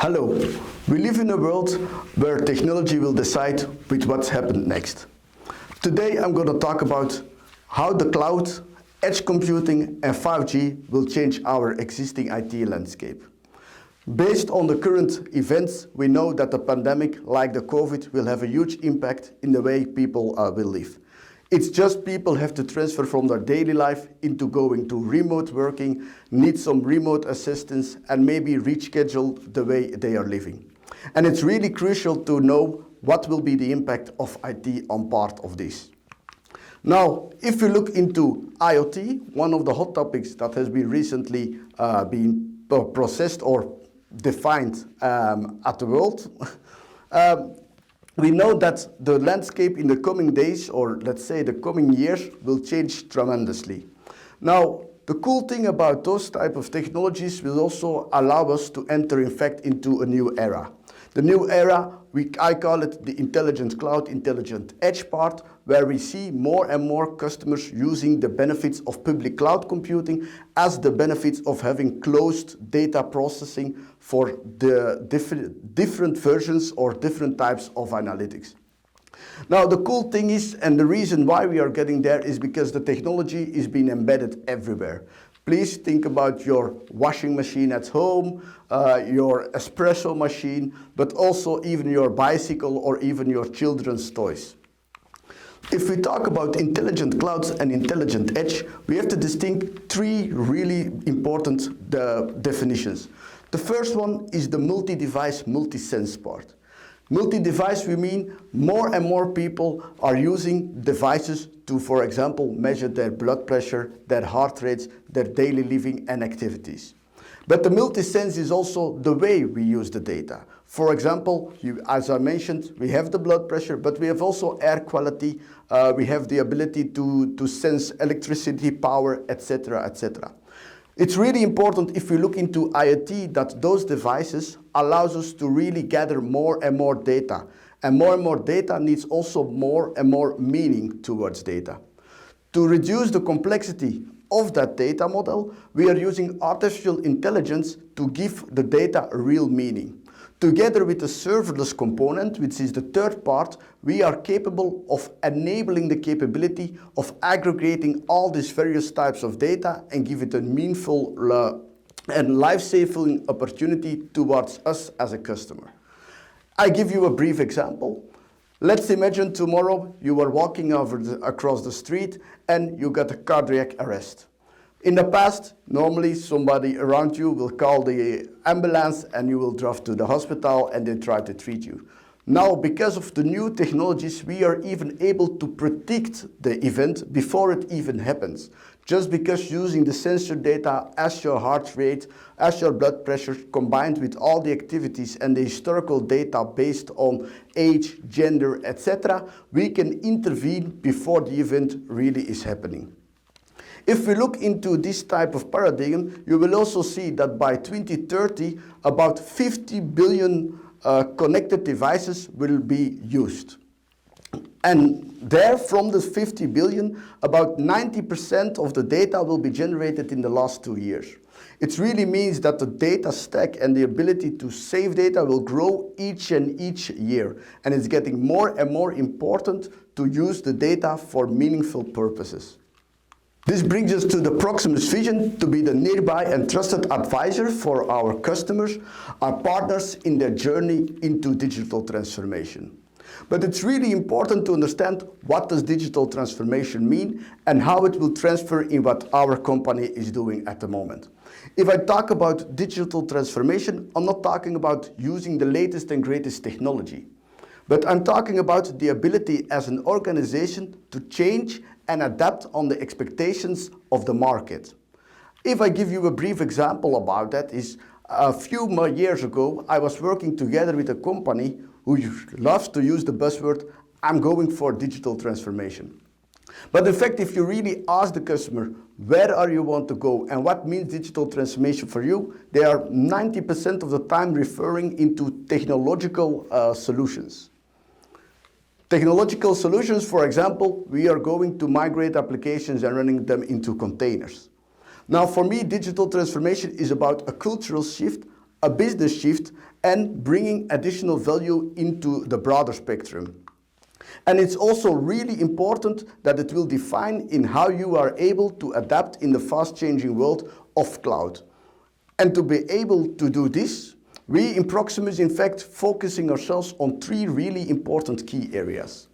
Hello, we live in a world where technology will decide with what's happened next. Today I'm going to talk about how the cloud, edge computing and 5G will change our existing IT landscape. Based on the current events, we know that the pandemic, like the COVID, will have a huge impact in the way people will live. It's just people have to transfer from their daily life into going to remote working, need some remote assistance, and maybe reschedule the way they are living. And it's really crucial to know what will be the impact of IT on part of this. Now, if you look into IoT, one of the hot topics that has been recently been processed or defined at the world, we know that the landscape in the coming days, or let's say the coming years, will change tremendously. Now, the cool thing about those type of technologies will also allow us to enter, in fact, into a new era. The new era, I call it the intelligent cloud, intelligent edge part, where we see more and more customers using the benefits of public cloud computing as the benefits of having closed data processing for the different versions or different types of analytics. Now, the cool thing is, and the reason why we are getting there is because the technology is being embedded everywhere. Please think about your washing machine at home, your espresso machine, but also even your bicycle or even your children's toys. If we talk about intelligent clouds and intelligent edge, we have to distinguish three really important definitions. The first one is the multi-device, multi-sense part. Multi-device, we mean more and more people are using devices to, for example, measure their blood pressure, their heart rates, their daily living and activities. But the multi-sense is also the way we use the data. For example, as I mentioned, we have the blood pressure, but we have also air quality, we have the ability to sense electricity, power, etc., etc. It's really important if we look into IoT that those devices allows us to really gather more and more data. And more data needs also more and more meaning towards data. To reduce the complexity of that data model, we are using artificial intelligence to give the data a real meaning. Together with the serverless component, which is the third part, we are capable of enabling the capability of aggregating all these various types of data and give it a meaningful and life-saving opportunity towards us as a customer. I give you a brief example. Let's imagine tomorrow you are walking across the street and you got a cardiac arrest. In the past, normally somebody around you will call the ambulance and you will drive to the hospital and they try to treat you. Now, because of the new technologies, we are even able to predict the event before it even happens. Just because using the sensor data as your heart rate, as your blood pressure, combined with all the activities and the historical data based on age, gender, etc., we can intervene before the event really is happening. If we look into this type of paradigm, you will also see that by 2030, about 50 billion connected devices will be used. And there, from the 50 billion, about 90% of the data will be generated in the last 2 years. It really means that the data stack and the ability to save data will grow each year. And it's getting more and more important to use the data for meaningful purposes. This brings us to the Proximus vision to be the nearby and trusted advisor for our customers, our partners in their journey into digital transformation. But it's really important to understand what does digital transformation mean and how it will transfer in what our company is doing at the moment. If I talk about digital transformation, I'm not talking about using the latest and greatest technology, but I'm talking about the ability as an organization to change and adapt on the expectations of the market. If I give you a brief example about that is, a few more years ago, I was working together with a company who loves to use the buzzword, I'm going for digital transformation. But in fact, if you really ask the customer, where are you want to go and what means digital transformation for you, they are 90% of the time referring into technological solutions. Technological solutions, for example, we are going to migrate applications and running them into containers. Now, for me, digital transformation is about a cultural shift, a business shift, and bringing additional value into the broader spectrum. And it's also really important that it will define in how you are able to adapt in the fast-changing world of cloud. And to be able to do this, we in Proximus, in fact, focusing ourselves on three really important key areas.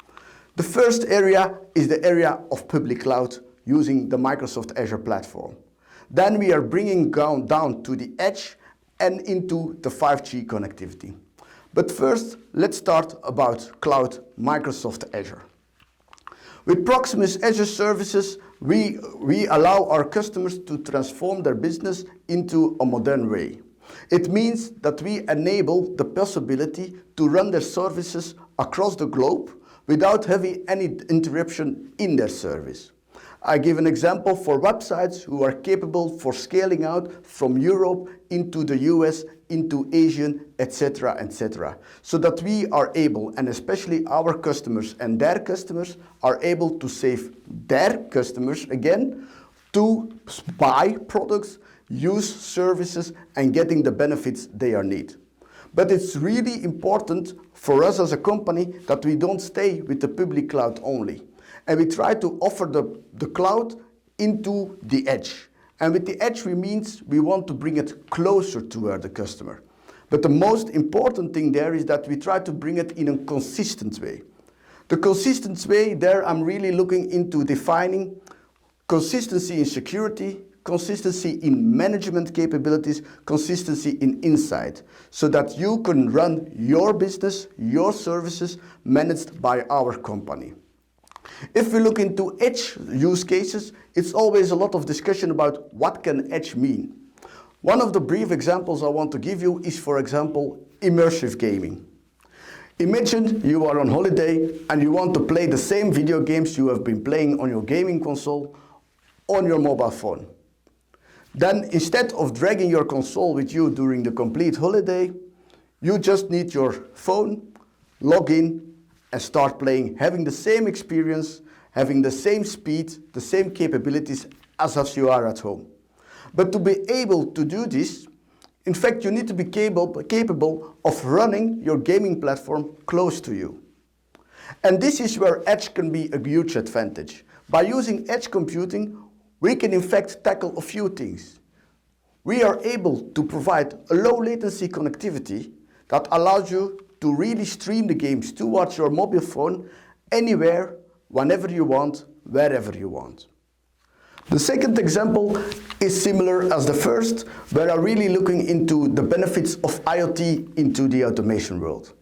The first area is the area of public cloud using the Microsoft Azure platform. Then we are bringing down to the edge and into the 5G connectivity. But first, let's start about cloud Microsoft Azure. With Proximus Azure services, we allow our customers to transform their business into a modern way. It means that we enable the possibility to run their services across the globe without having any interruption in their service. I give an example for websites who are capable for scaling out from Europe into the US, into Asian, etc., etc. So that we are able, and especially our customers and their customers, are able to save their customers, again, to buy products, use services, and getting the benefits they need. But it's really important for us as a company that we don't stay with the public cloud only. And we try to offer the cloud into the edge. And with the edge, we want to bring it closer to the customer. But the most important thing there is that we try to bring it in a consistent way. The consistent way there, I'm really looking into defining consistency in security, consistency in management capabilities, consistency in insight, so that you can run your business, your services, managed by our company. If we look into edge use cases, it's always a lot of discussion about what can edge mean. One of the brief examples I want to give you is, for example, immersive gaming. Imagine you are on holiday and you want to play the same video games you have been playing on your gaming console on your mobile phone. Then instead of dragging your console with you during the complete holiday, you just need your phone, log in, and start playing, having the same experience, having the same speed, the same capabilities as you are at home. But to be able to do this, in fact, you need to be capable of running your gaming platform close to you. And this is where edge can be a huge advantage. By using edge computing, we can in fact tackle a few things. We are able to provide a low latency connectivity that allows you to really stream the games towards your mobile phone anywhere, whenever you want, wherever you want. The second example is similar as the first, where I'm really looking into the benefits of IoT into the automation world.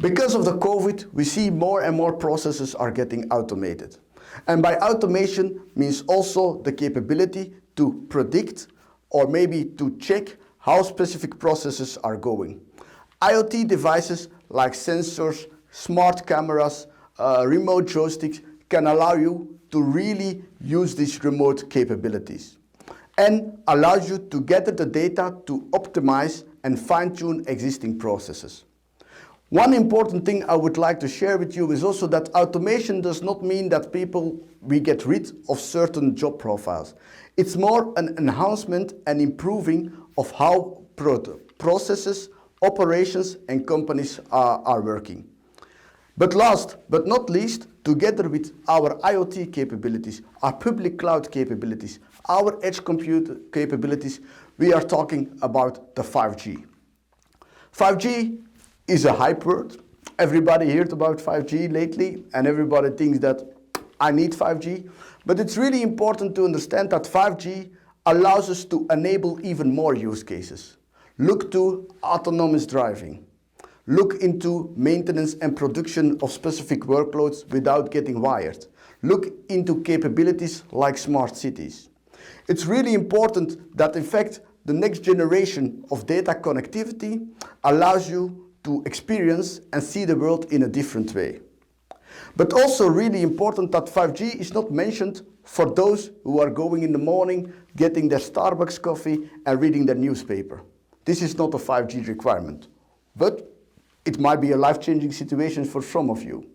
Because of the COVID, we see more and more processes are getting automated. And by automation means also the capability to predict or maybe to check how specific processes are going. IoT devices like sensors, smart cameras, remote joysticks can allow you to really use these remote capabilities and allows you to gather the data to optimize and fine-tune existing processes. One important thing I would like to share with you is also that automation does not mean that we get rid of certain job profiles. It's more an enhancement and improving of how processes, operations and companies are working. But last but not least, together with our IoT capabilities, our public cloud capabilities, our edge compute capabilities, we are talking about the 5G. 5G is a hype word. Everybody heard about 5G lately and everybody thinks that I need 5G. But it's really important to understand that 5G allows us to enable even more use cases. Look to autonomous driving. Look into maintenance and production of specific workloads without getting wired. Look into capabilities like smart cities. It's really important that in fact the next generation of data connectivity allows you to experience and see the world in a different way. But also really important that 5G is not mentioned for those who are going in the morning, getting their Starbucks coffee and reading their newspaper. This is not a 5G requirement, but it might be a life-changing situation for some of you.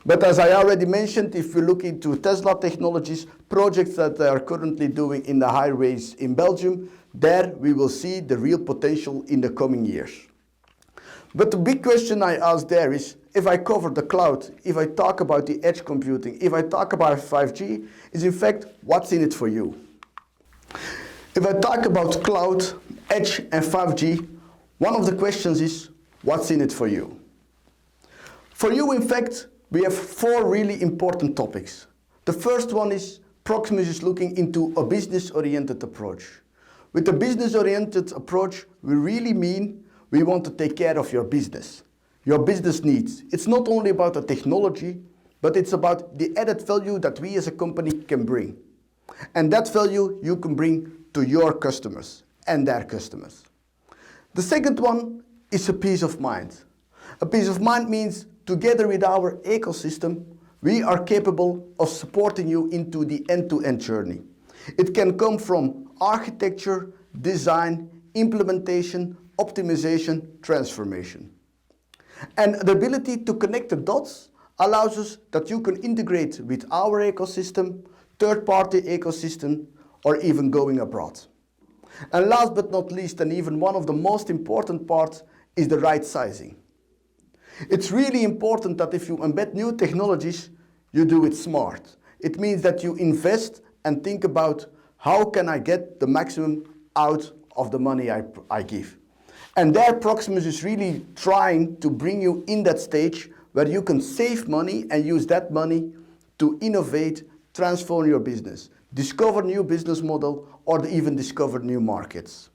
But as I already mentioned, if we look into Tesla technologies, projects that they are currently doing in the highways in Belgium, there we will see the real potential in the coming years. But the big question I ask there is, if I cover the cloud, if I talk about the edge computing, if I talk about 5G, is in fact, what's in it for you? If I talk about cloud, edge and 5G, one of the questions is, what's in it for you? For you, in fact, we have 4 really important topics. The first one is Proximus is looking into a business-oriented approach. With a business-oriented approach, we really mean we want to take care of your business needs. It's not only about the technology, but it's about the added value that we as a company can bring. And that value you can bring to your customers and their customers. The second one is a peace of mind. A peace of mind means together with our ecosystem, we are capable of supporting you into the end-to-end journey. It can come from architecture, design, implementation, optimization, transformation. And the ability to connect the dots allows us that you can integrate with our ecosystem, third-party ecosystem, or even going abroad. And last but not least, and even one of the most important parts, is the right sizing. It's really important that if you embed new technologies, you do it smart. It means that you invest and think about how can I get the maximum out of the money I give. And there Proximus is really trying to bring you in that stage where you can save money and use that money to innovate, transform your business, discover new business model, or even discover new markets.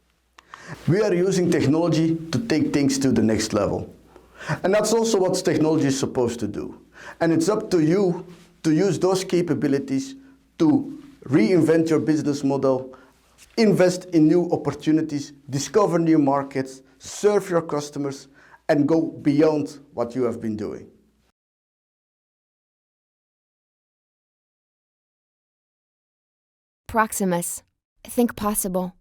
We are using technology to take things to the next level. And that's also what technology is supposed to do. And it's up to you to use those capabilities to reinvent your business model, invest in new opportunities, discover new markets, serve your customers, and go beyond what you have been doing. Proximus. Think possible.